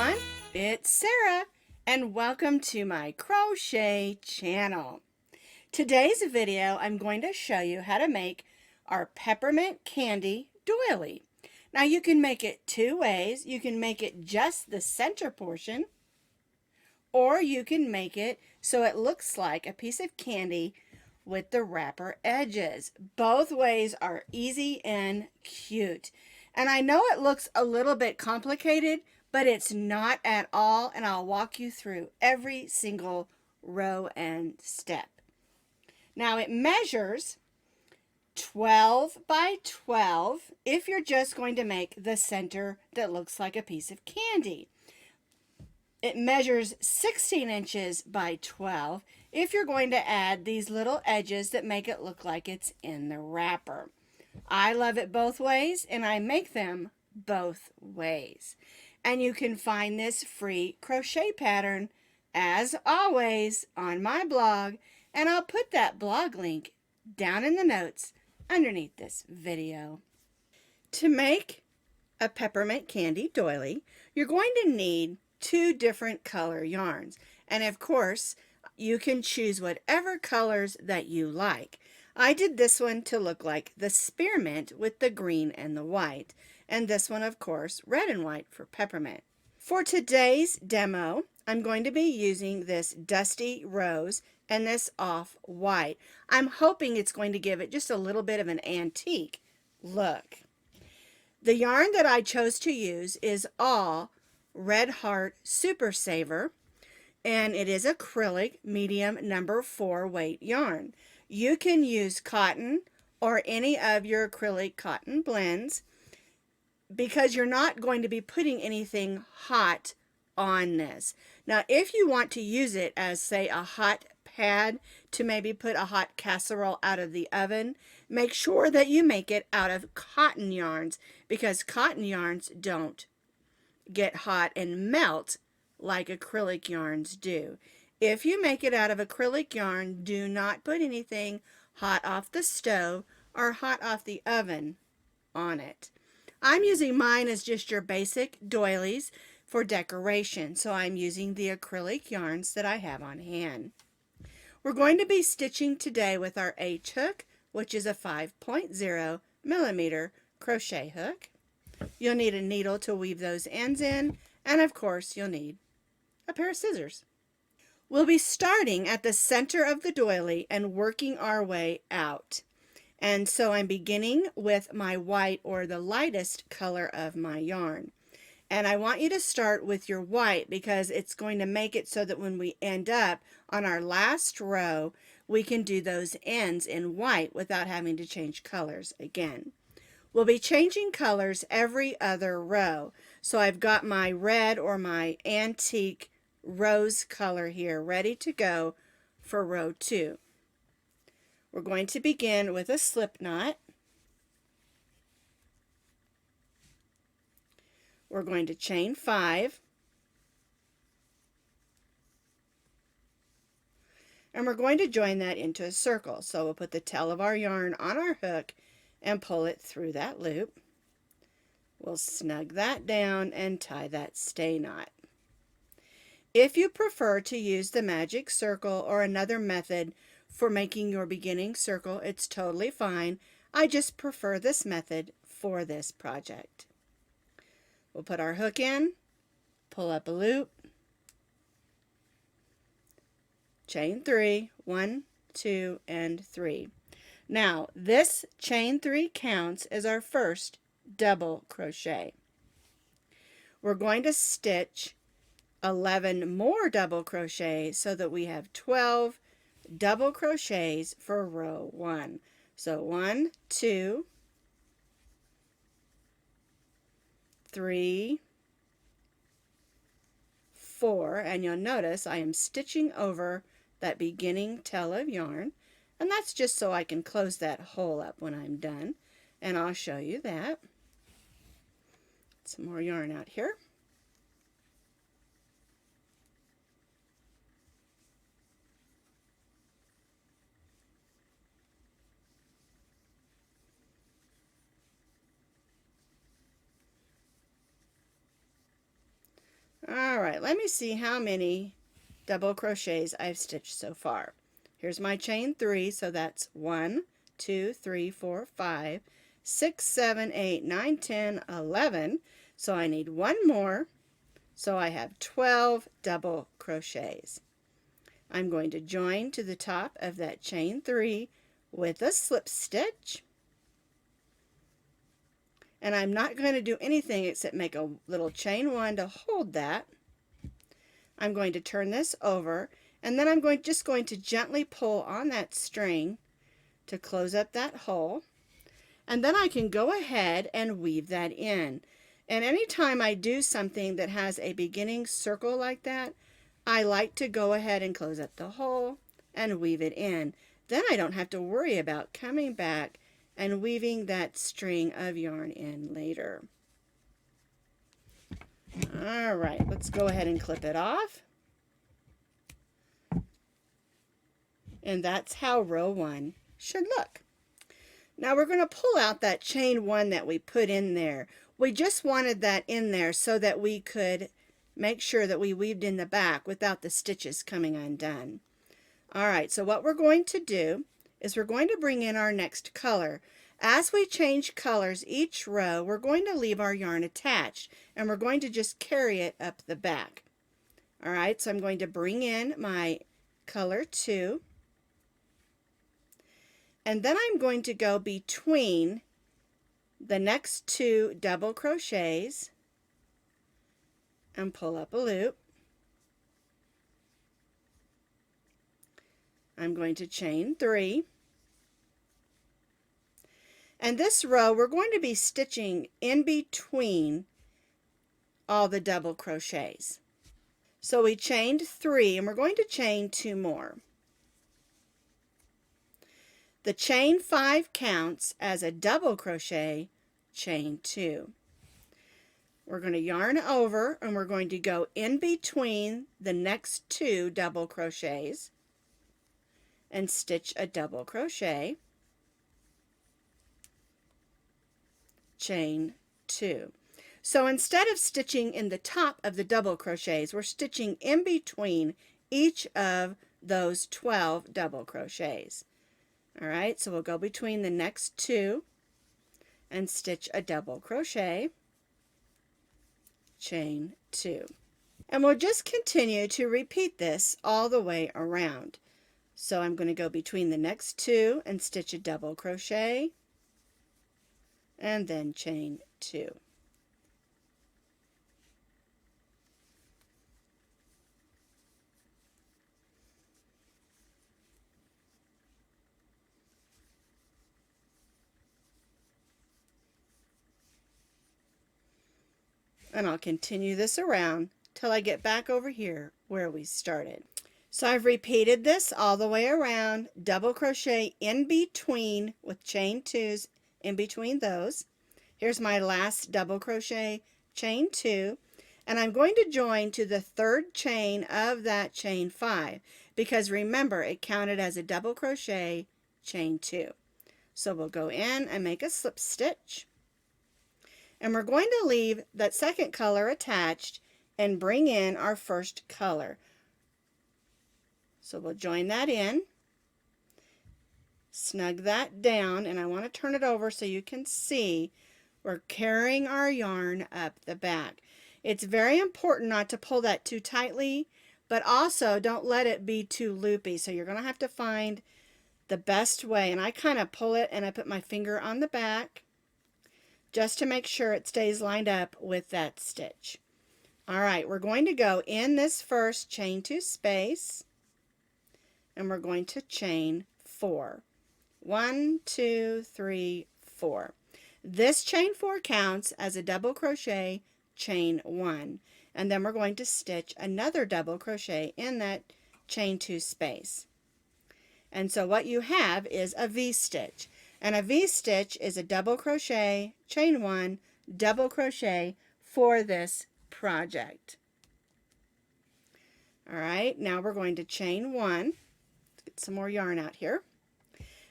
everyone, it's Sarah and welcome to my crochet channel. Today's video I'm going to show you how to make our peppermint candy doily. Now you can make it two ways. You can make it just the center portion, or you can make it so it looks like a piece of candy with the wrapper edges. Both ways are easy and cute. And I know it looks a little bit complicated, but it's not at all, and I'll walk you through every single row and step. Now it measures 12 by 12 if you're just going to make the center that looks like a piece of candy. It measures 16 inches by 12 if you're going to add these little edges that make it look like it's in the wrapper. I love it both ways, and I make them both ways. And you can find this free crochet pattern, as always, on my blog, and I'll put that blog link down in the notes underneath this video. To make a peppermint candy doily, you're going to need two different color yarns. And of course, you can choose whatever colors that you like. I did this one to look like the spearmint with the green and the white. And this one, of course, red and white for peppermint. For today's demo, I'm going to be using this dusty rose and this off-white. I'm hoping it's going to give it just a little bit of an antique look. The yarn that I chose to use is all Red Heart Super Saver, and it is acrylic medium number 4 weight yarn. You can use cotton or any of your acrylic cotton blends, because you're not going to be putting anything hot on this. Now, if you want to use it as, say, a hot pad to maybe put a hot casserole out of the oven, make sure that you make it out of cotton yarns, because cotton yarns don't get hot and melt like acrylic yarns do. If you make it out of acrylic yarn, do not put anything hot off the stove or hot off the oven on it. I'm using mine as just your basic doilies for decoration, so I'm using the acrylic yarns that I have on hand. We're going to be stitching today with our H hook, which is a 5.0 millimeter crochet hook. You'll need a needle to weave those ends in, and of course you'll need a pair of scissors. We'll be starting at the center of the doily and working our way out. And so I'm beginning with my white, or the lightest color of my yarn. And I want you to start with your white, because it's going to make it so that when we end up on our last row, we can do those ends in white without having to change colors again. We'll be changing colors every other row. So I've got my red, or my antique rose color here, ready to go for row 2. We're going to begin with a slip knot. We're going to chain 5. And we're going to join that into a circle. So we'll put the tail of our yarn on our hook and pull it through that loop. We'll snug that down and tie that stay knot. If you prefer to use the magic circle or another method for making your beginning circle, it's totally fine. I just prefer this method for this project. We'll put our hook in, pull up a loop, chain 3, 1, 2, and 3. Now, this chain 3 counts as our first double crochet. We're going to stitch 11 more double crochets so that we have 12 double crochets for row 1. So 1, 2, 3, 4, and you'll notice I am stitching over that beginning tail of yarn, and that's just so I can close that hole up when I'm done, and I'll show you that. Some more yarn out here. Alright, let me see how many double crochets I've stitched so far. Here's my chain 3, so that's 1, 2, 3, 4, 5, 6, 7, 8, 9, 10, 11. So I need one more, so I have 12 double crochets. I'm going to join to the top of that chain 3 with a slip stitch. And I'm not going to do anything except make a little chain 1 to hold that. I'm going to turn this over, and then I'm just going to gently pull on that string to close up that hole. And then I can go ahead and weave that in. And anytime I do something that has a beginning circle like that, I like to go ahead and close up the hole and weave it in. Then I don't have to worry about coming back and weaving that string of yarn in later. Alright, let's go ahead and clip it off. And that's how row 1 should look. Now we're going to pull out that chain 1 that we put in there. We just wanted that in there so that we could make sure that we weaved in the back without the stitches coming undone. Alright, so what we're going to do is we're going to bring in our next color. As we change colors each row, we're going to leave our yarn attached, and we're going to just carry it up the back. Alright, so I'm going to bring in my color 2, and then I'm going to go between the next 2 double crochets and pull up a loop. I'm going to chain 3. And this row we're going to be stitching in between all the double crochets. So we chained 3 and we're going to chain 2 more. The chain 5 counts as a double crochet, chain 2. We're going to yarn over and we're going to go in between the next 2 double crochets and stitch a double crochet, chain 2. So instead of stitching in the top of the double crochets, we're stitching in between each of those 12 double crochets. Alright, so we'll go between the next 2 and stitch a double crochet, chain 2. And we'll just continue to repeat this all the way around. So I'm going to go between the next 2 and stitch a double crochet, and then chain 2. And I'll continue this around till I get back over here where we started. So I've repeated this all the way around, double crochet in between with chain 2s in between those. Here's my last double crochet, chain 2, and I'm going to join to the 3rd chain of that chain 5 because remember it counted as a double crochet, chain 2. So we'll go in and make a slip stitch, and we're going to leave that second color attached and bring in our first color. So we'll join that in, snug that down, and I want to turn it over so you can see we're carrying our yarn up the back. It's very important not to pull that too tightly, but also don't let it be too loopy. So you're going to have to find the best way, and I kind of pull it and I put my finger on the back just to make sure it stays lined up with that stitch. Alright, we're going to go in this first chain 2 space, and we're going to chain 4. 1, 2, 3, 4. This chain 4 counts as a double crochet, chain 1, and then we're going to stitch another double crochet in that chain 2 space. And so what you have is a V-stitch, and a V-stitch is a double crochet, chain 1, double crochet for this project. Alright, now we're going to chain 1. Let's get some more yarn out here.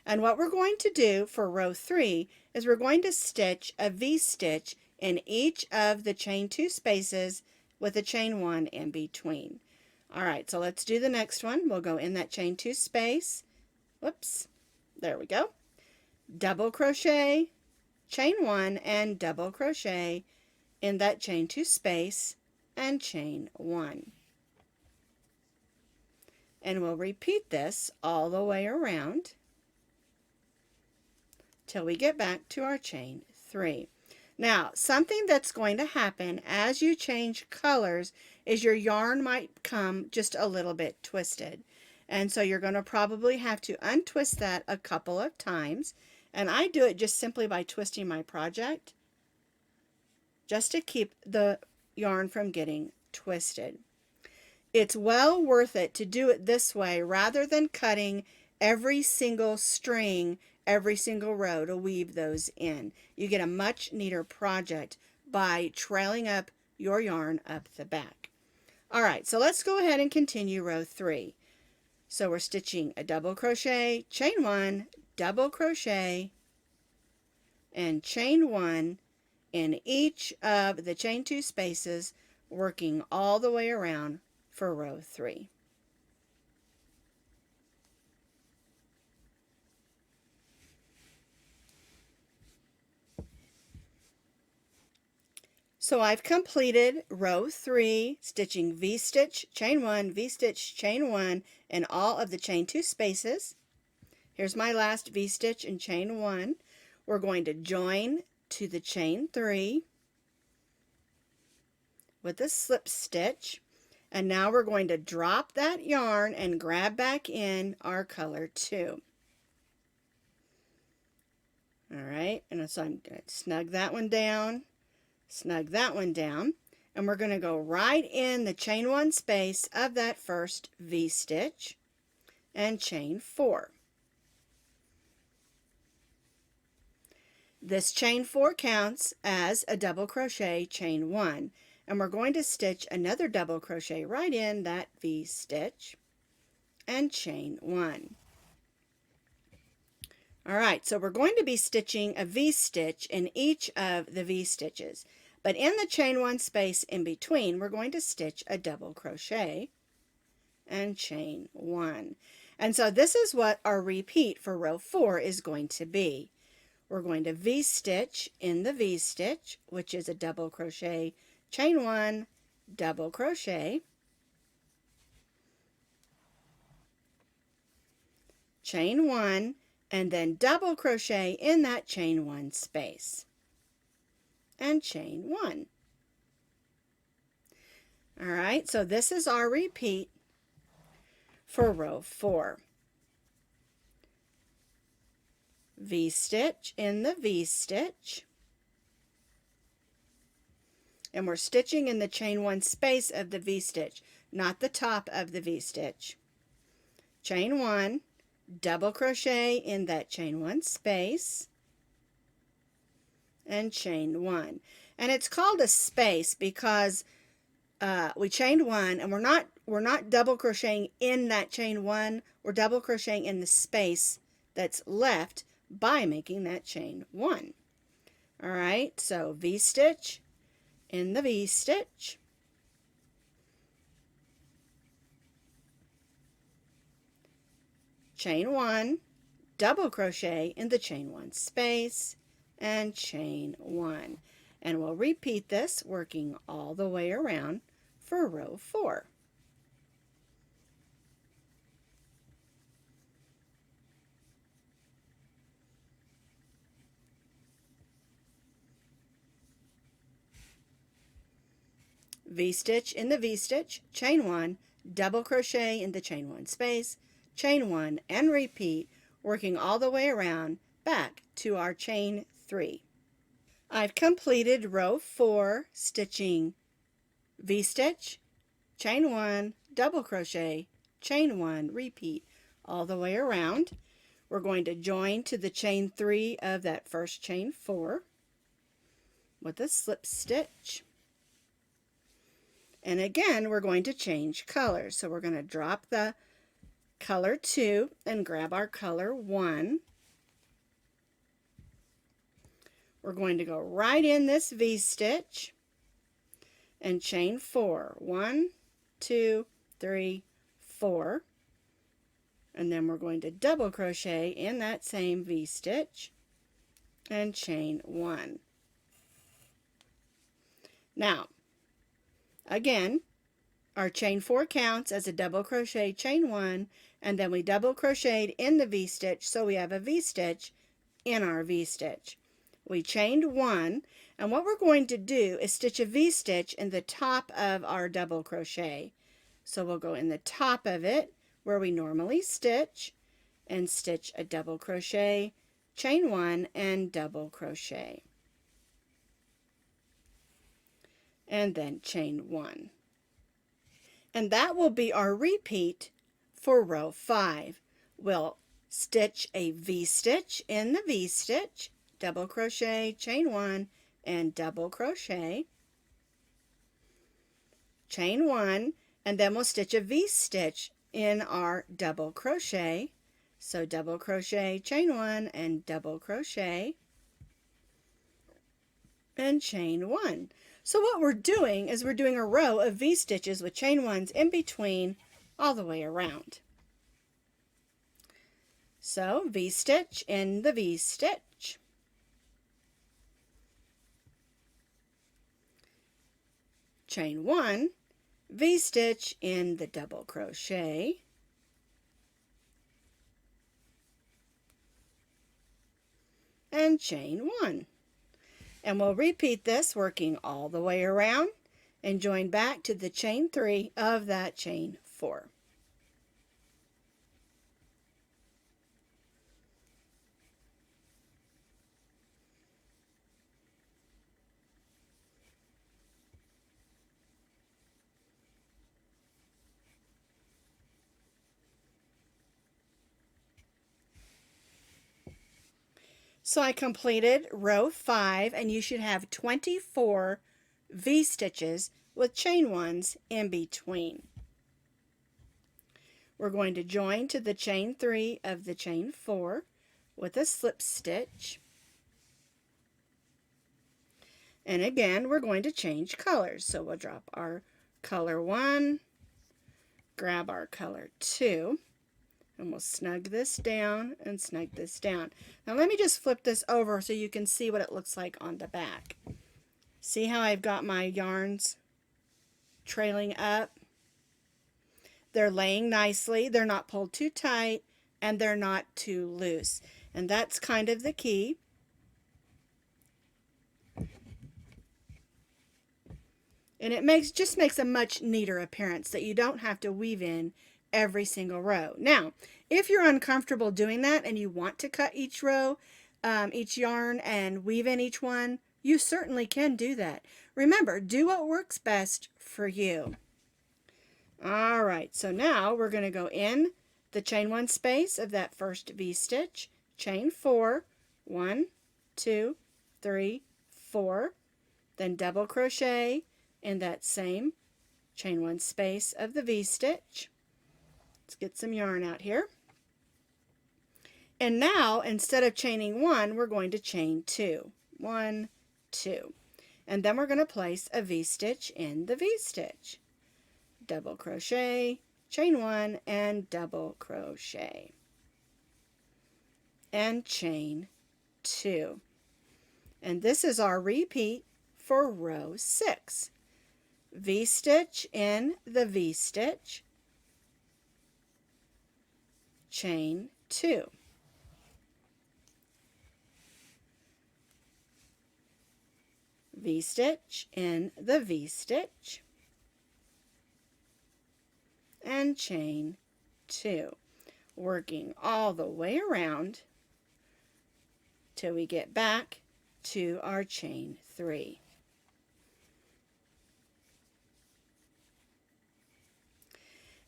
And what we're going to do for row 3 is we're going to stitch a V-stitch in each of the chain 2 spaces with a chain 1 in between. All right, so let's do the next one. We'll go in that chain 2 space. Whoops, there we go. Double crochet, chain 1, and double crochet in that chain 2 space and chain 1. And we'll repeat this all the way around till we get back to our chain 3. Now, something that's going to happen as you change colors is your yarn might become just a little bit twisted. And so you're going to probably have to untwist that a couple of times. And I do it just simply by twisting my project, just to keep the yarn from getting twisted. It's well worth it to do it this way rather than cutting every single string, every single row to weave those in. You get a much neater project by trailing up your yarn up the back. All right, so let's go ahead and continue row 3. So we're stitching a double crochet, chain 1, double crochet, and chain 1 in each of the chain 2 spaces, working all the way around for row 3. So I've completed row 3, stitching V-stitch, chain 1, V-stitch, chain 1 in all of the chain 2 spaces. Here's my last V-stitch and chain 1. We're going to join to the chain 3 with a slip stitch, and now we're going to drop that yarn and grab back in our color 2. All right, and so I'm going to snug that one down, snug that one down, and we're going to go right in the chain 1 space of that first V-stitch and chain 4. This chain 4 counts as a double crochet chain 1, and we're going to stitch another double crochet right in that V-stitch and chain 1. All right, so we're going to be stitching a V-stitch in each of the V-stitches, but in the chain 1 space in between, we're going to stitch a double crochet and chain 1. And so this is what our repeat for row 4 is going to be. We're going to V-stitch in the V-stitch, which is a double crochet, chain 1, double crochet, chain 1, and then double crochet in that chain 1 space, and chain 1. All right, so this is our repeat for row 4. V-stitch in the V-stitch, and we're stitching in the chain 1 space of the V-stitch, not the top of the V-stitch. Chain 1, double crochet in that chain 1 space, and chain 1. And it's called a space because we chained 1, and we're not double crocheting in that chain 1. We're double crocheting in the space that's left by making that chain 1. All right, so V-stitch in the V-stitch, chain 1, double crochet in the chain 1 space, and chain 1. And we'll repeat this, working all the way around for row 4. V-stitch in the V-stitch, chain 1, double crochet in the chain 1 space, chain 1, and repeat, working all the way around back to our chain 3. I've completed row 4, stitching V-stitch, chain 1, double crochet, chain 1, repeat all the way around. We're going to join to the chain 3 of that first chain 4 with a slip stitch. And again, we're going to change colors. So we're going to drop the color 2 and grab our color 1. We're going to go right in this V-stitch, and chain 4. 1, 2, 3, 4. And then we're going to double crochet in that same V-stitch and chain 1. Now, again, our chain 4 counts as a double crochet, chain 1, and then we double crocheted in the V-stitch, so we have a V-stitch in our V-stitch. We chained 1, and what we're going to do is stitch a V-stitch in the top of our double crochet. So we'll go in the top of it where we normally stitch and stitch a double crochet, chain 1, and double crochet. And then chain 1. And that will be our repeat for row 5. We'll stitch a V-stitch in the V-stitch, double crochet, chain 1, and double crochet, chain 1, and then we'll stitch a V-stitch in our double crochet. So double crochet, chain 1, and double crochet, and chain 1. So what we're doing is we're doing a row of V-stitches with chain 1s in between all the way around. So V-stitch in the V-stitch, chain 1, V-stitch in the double crochet, and chain 1. And we'll repeat this working all the way around and join back to the chain 3 of that chain 4. So I completed row 5, and you should have 24 V-stitches with chain 1s in between. We're going to join to the chain 3 of the chain 4 with a slip stitch. And again, we're going to change colors. So we'll drop our color 1, grab our color 2, and we'll snug this down and snug this down. Now let me just flip this over so you can see what it looks like on the back. See how I've got my yarns trailing up? They're laying nicely, they're not pulled too tight, and they're not too loose. And that's kind of the key. And it just makes a much neater appearance that you don't have to weave in every single row. Now, if you're uncomfortable doing that and you want to cut each row, each yarn, and weave in each one, you certainly can do that. Remember, do what works best for you. All right, so now we're going to go in the chain 1 space of that first V-stitch, chain 4, 1, 2, 3, 4, then double crochet in that same chain 1 space of the V-stitch. Let's get some yarn out here. And now, instead of chaining 1, we're going to chain 2. 1, 2. And then we're going to place a V-stitch in the V-stitch. Double crochet, chain 1, and double crochet. And chain 2. And this is our repeat for row 6. V-stitch in the V-stitch, chain 2. V-stitch in the V-stitch, and chain 2, working all the way around till we get back to our chain 3.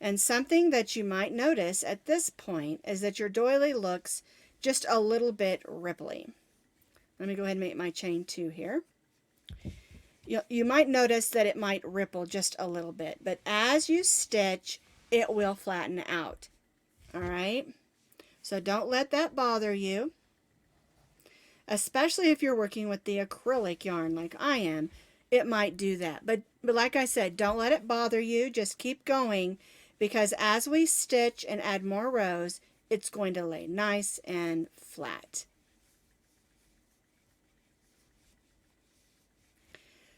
And something that you might notice at this point is that your doily looks just a little bit ripply. Let me go ahead and make my chain 2 here. You might notice that it might ripple just a little bit, but as you stitch, it will flatten out. All right? So don't let that bother you, especially if you're working with the acrylic yarn like I am. it might do that. But like I said, don't let it bother you. Just keep going, because as we stitch and add more rows, it's going to lay nice and flat.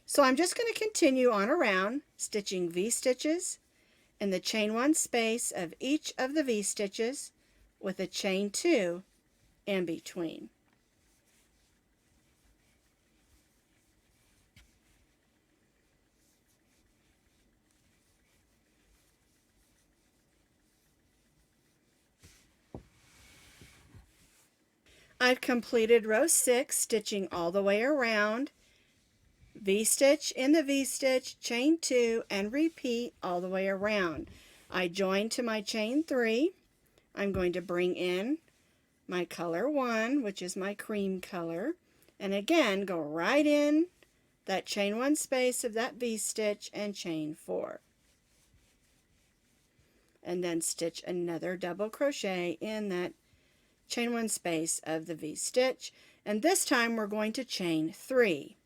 So I'm just going to continue on around, stitching V-stitches in the chain 1 space of each of the V-stitches with a chain 2 in between. I've completed row 6, stitching all the way around, V-stitch in the V-stitch, chain 2, and repeat all the way around. I join to my chain 3. I'm going to bring in my color 1, which is my cream color, and again go right in that chain 1 space of that V-stitch and chain 4. And then stitch another double crochet in that chain 1 space of the V-stitch, and this time we're going to chain 3.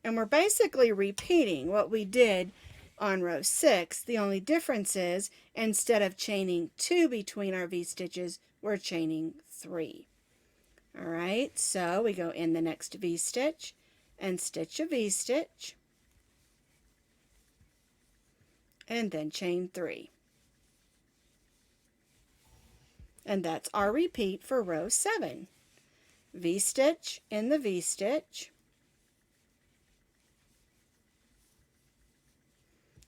And we're basically repeating what we did on row 6. The only difference is, instead of chaining 2 between our V-stitches, we're chaining 3. Alright, so we go in the next V-stitch and stitch a V-stitch, and then chain 3. And that's our repeat for row 7. V-stitch in the V-stitch,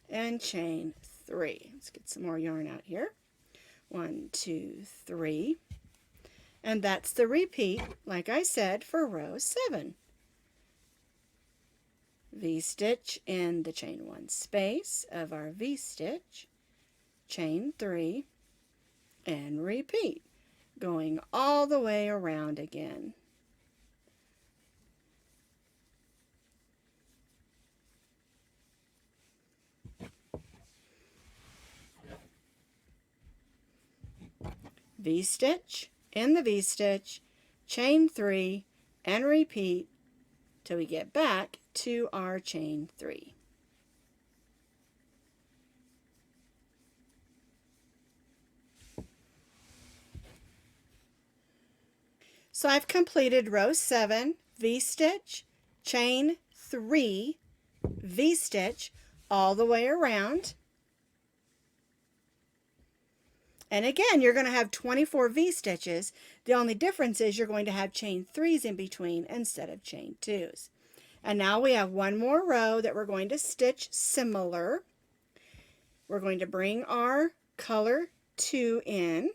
and chain 3. Let's get some more yarn out here. 1, 2, 3. And that's the repeat, like I said, for row 7. V-stitch in the chain 1 space of our V-stitch, chain 3, and repeat, going all the way around again. V-stitch in the V-stitch, chain 3, and repeat till we get back to our chain 3. So I've completed row 7, V-stitch, chain 3, V-stitch all the way around. And again, you're going to have 24 V-stitches. The only difference is you're going to have chain 3s in between instead of chain 2s. And now we have one more row that we're going to stitch similar. We're going to bring our color 2 in,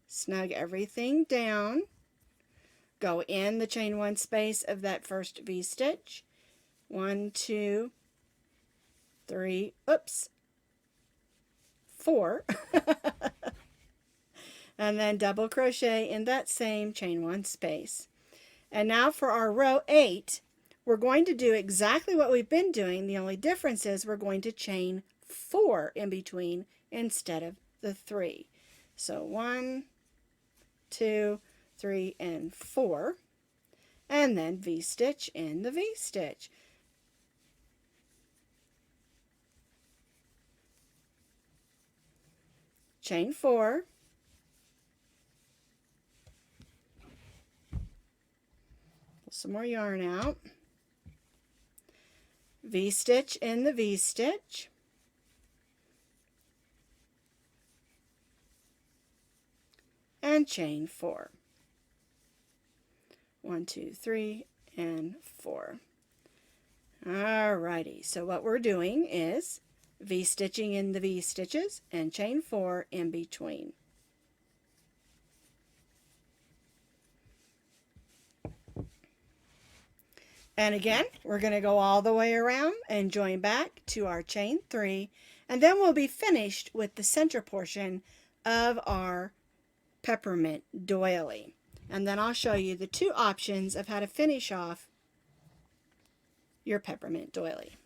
snug everything down, go in the chain 1 space of that first V-stitch, 1, 2, 3, oops, 4, and then double crochet in that same chain 1 space. And now for our row 8, we're going to do exactly what we've been doing. The only difference is we're going to chain 4 in between instead of the 3. So 1, 2, 3, and 4, and then V-stitch in the V-stitch. Chain 4, pull some more yarn out, V-stitch in the V-stitch, and chain 4. 1, 2, 3, and 4. Alrighty, so what we're doing is V-stitching in the V-stitches and chain 4 in between. And again, we're going to go all the way around and join back to our chain 3, and then we'll be finished with the center portion of our peppermint doily. And then I'll show you the 2 options of how to finish off your peppermint doily.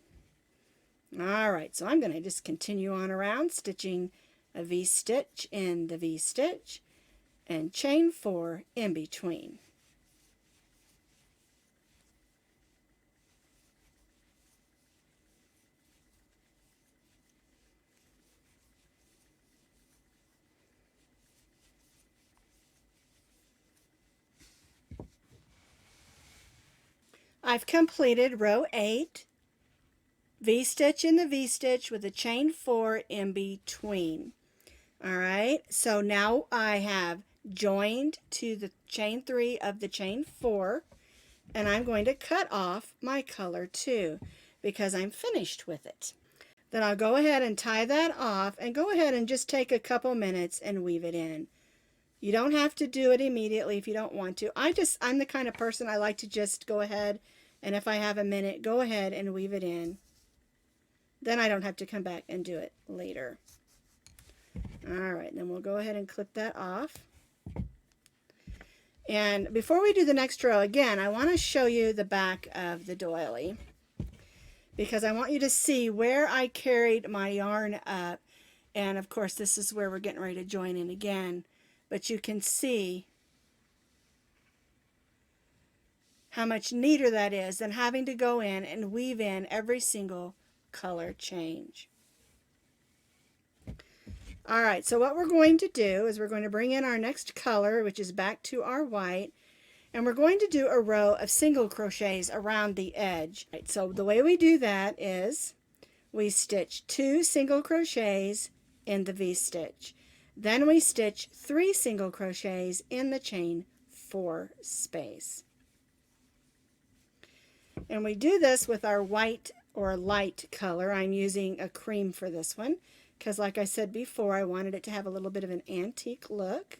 Alright, so I'm going to just continue on around, stitching a V-stitch in the V-stitch and chain 4 in between. I've completed row 8, V-stitch in the V-stitch with a chain 4 in between. Alright, so now I have joined to the chain 3 of the chain 4, and I'm going to cut off my color 2 because I'm finished with it. Then I'll go ahead and tie that off and go ahead and just take a couple minutes and weave it in. You don't have to do it immediately if you don't want to. I'm the kind of person I like to just go ahead, and if I have a minute, go ahead and weave it in. Then I don't have to come back and do it later. Alright, then we'll go ahead and clip that off. And before we do the next row, again, I want to show you the back of the doily, because I want you to see where I carried my yarn up. And of course, this is where we're getting ready to join in again. But you can see how much neater that is than having to go in and weave in every single color change. Alright, so what we're going to do is we're going to bring in our next color, which is back to our white, and we're going to do a row of single crochets around the edge. Right, so the way we do that is we stitch 2 single crochets in the V-stitch. Then we stitch 3 single crochets in the chain 4 space. And we do this with our white or light color. I'm using a cream for this one because, like I said before, I wanted it to have a little bit of an antique look.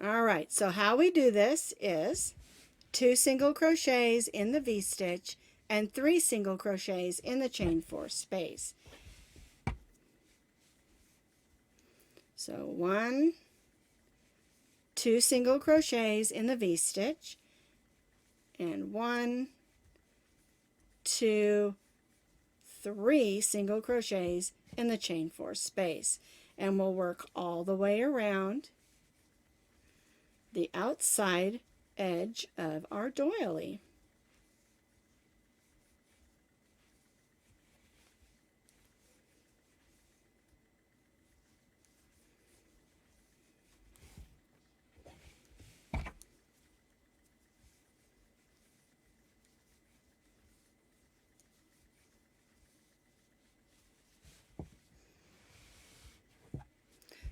Alright, so how we do this is 2 single crochets in the V-stitch and 3 single crochets in the chain 4 space. So 1, 2 single crochets in the V-stitch, and 1, 2, 3 single crochets in the chain 4 space. And we'll work all the way around the outside edge of our doily.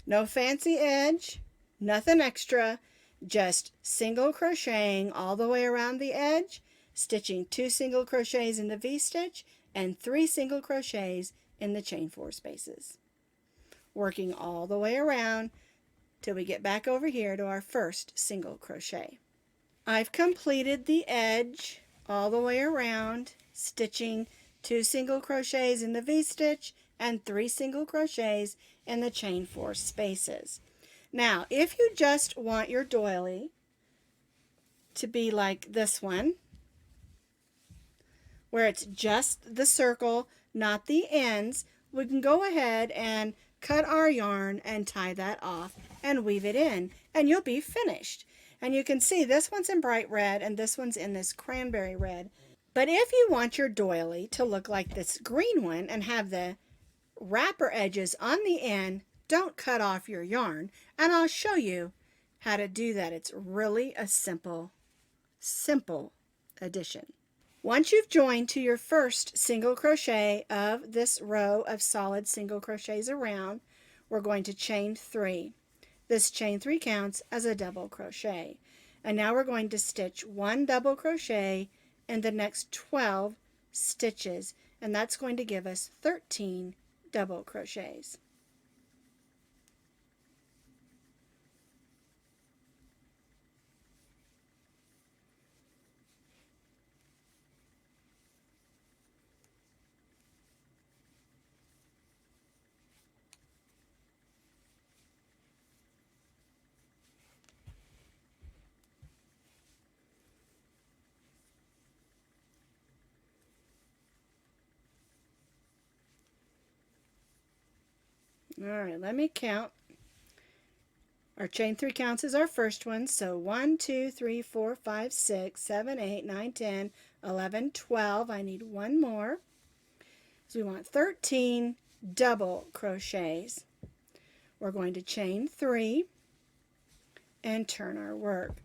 No fancy edge, nothing extra, just single crocheting all the way around the edge, stitching 2 single crochets in the V-stitch and 3 single crochets in the chain 4 spaces. Working all the way around till we get back over here to our first single crochet. I've completed the edge all the way around, stitching 2 single crochets in the V-stitch and 3 single crochets in the chain 4 spaces. Now, if you just want your doily to be like this one, where it's just the circle, not the ends, we can go ahead and cut our yarn and tie that off and weave it in, and you'll be finished. And you can see this one's in bright red and this one's in this cranberry red. But if you want your doily to look like this green one and have the wrapper edges on the end, don't cut off your yarn, and I'll show you how to do that. It's really a simple addition. Once you've joined to your first single crochet of this row of solid single crochets around, we're going to chain 3. This chain 3 counts as a double crochet. And now we're going to stitch 1 double crochet in the next 12 stitches, and that's going to give us 13 double crochets. Alright, let me count. Our chain 3 counts as our first one, so 1, 2, 3, 4, 5, 6, 7, 8, 9, 10, 11, 12. I need one more. So we want 13 double crochets. We're going to chain 3, and turn our work.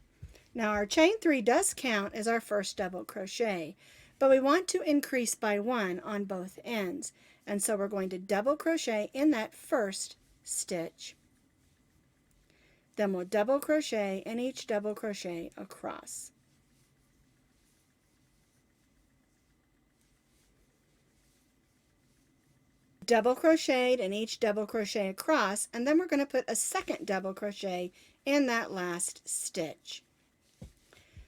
Now our chain 3 does count as our first double crochet, but we want to increase by 1 on both ends, and so we're going to double crochet in that first stitch. Then we'll double crochet in each double crochet across. Double crocheted in each double crochet across, and then we're going to put a second double crochet in that last stitch.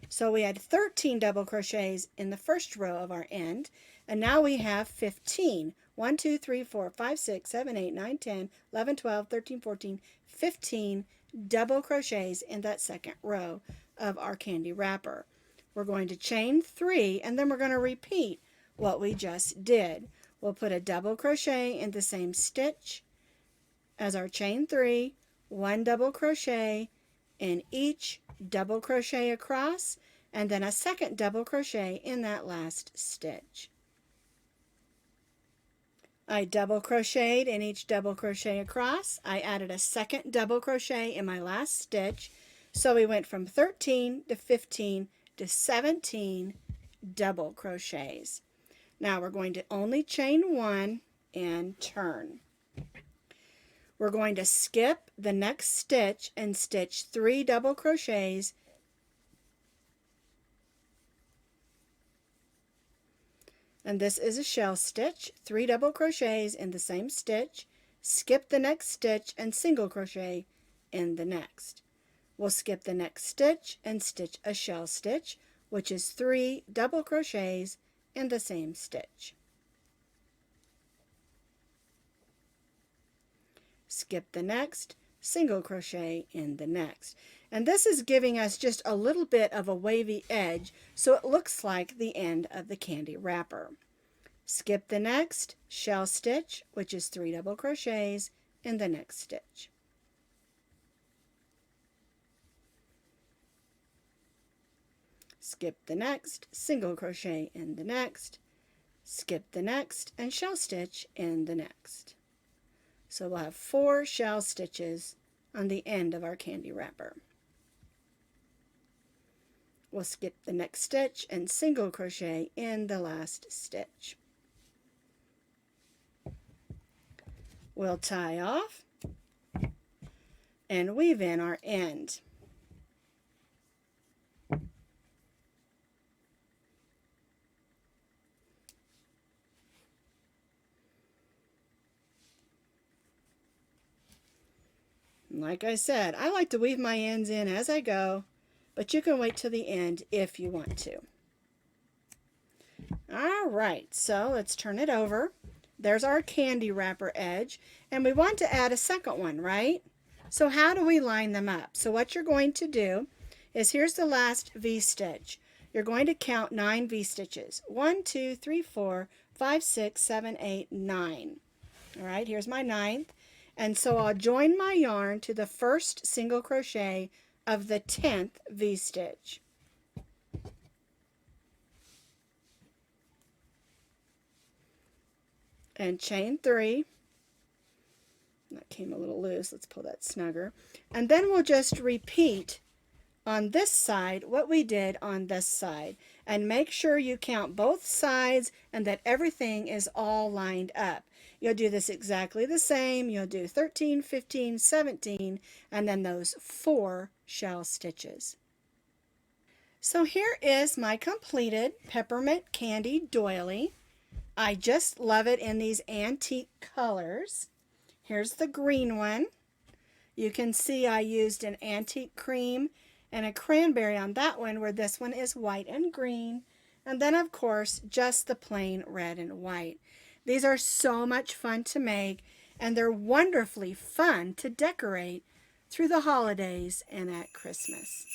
So we had 13 double crochets in the first row of our end, and now we have 15. 1, 2, 3, 4, 5, 6, 7, 8, 9, 10, 11, 12, 13, 14, 15 double crochets in that second row of our candy wrapper. We're going to chain 3, and then we're going to repeat what we just did. We'll put a double crochet in the same stitch as our chain 3, 1 double crochet in each double crochet across, and then a second double crochet in that last stitch. I double crocheted in each double crochet across. I added a second double crochet in my last stitch, so we went from 13 to 15 to 17 double crochets. Now we're going to only chain 1 and turn. We're going to skip the next stitch and stitch 3 double crochets and this is a shell stitch, 3 double crochets in the same stitch, skip the next stitch and single crochet in the next. We'll skip the next stitch and stitch a shell stitch, which is 3 double crochets in the same stitch. Skip the next, single crochet in the next. And this is giving us just a little bit of a wavy edge, so it looks like the end of the candy wrapper. Skip the next, shell stitch, which is 3 double crochets in the next stitch. Skip the next, single crochet in the next, skip the next, and shell stitch in the next. So we'll have 4 shell stitches on the end of our candy wrapper. We'll skip the next stitch and single crochet in the last stitch. We'll tie off and weave in our end. Like I said, I like to weave my ends in as I go, but you can wait till the end if you want to. Alright, so let's turn it over. There's our candy wrapper edge, and we want to add a second one, right? So how do we line them up? So what you're going to do is, here's the last V-stitch. You're going to count 9 V-stitches. 1, 2, 3, 4, 5, 6, 7, 8, 9. Alright, here's my 9th. And so I'll join my yarn to the first single crochet of the 10th V-stitch. And chain 3. That came a little loose. Let's pull that snugger. And then we'll just repeat on this side what we did on this side. And make sure you count both sides and that everything is all lined up. You'll do this exactly the same. You'll do 13, 15, 17, and then those 4 shell stitches. So here is my completed peppermint candy doily. I just love it in these antique colors. Here's the green one. You can see I used an antique cream and a cranberry on that one, where this one is white and green. And then, of course, just the plain red and white. These are so much fun to make, and they're wonderfully fun to decorate through the holidays and at Christmas.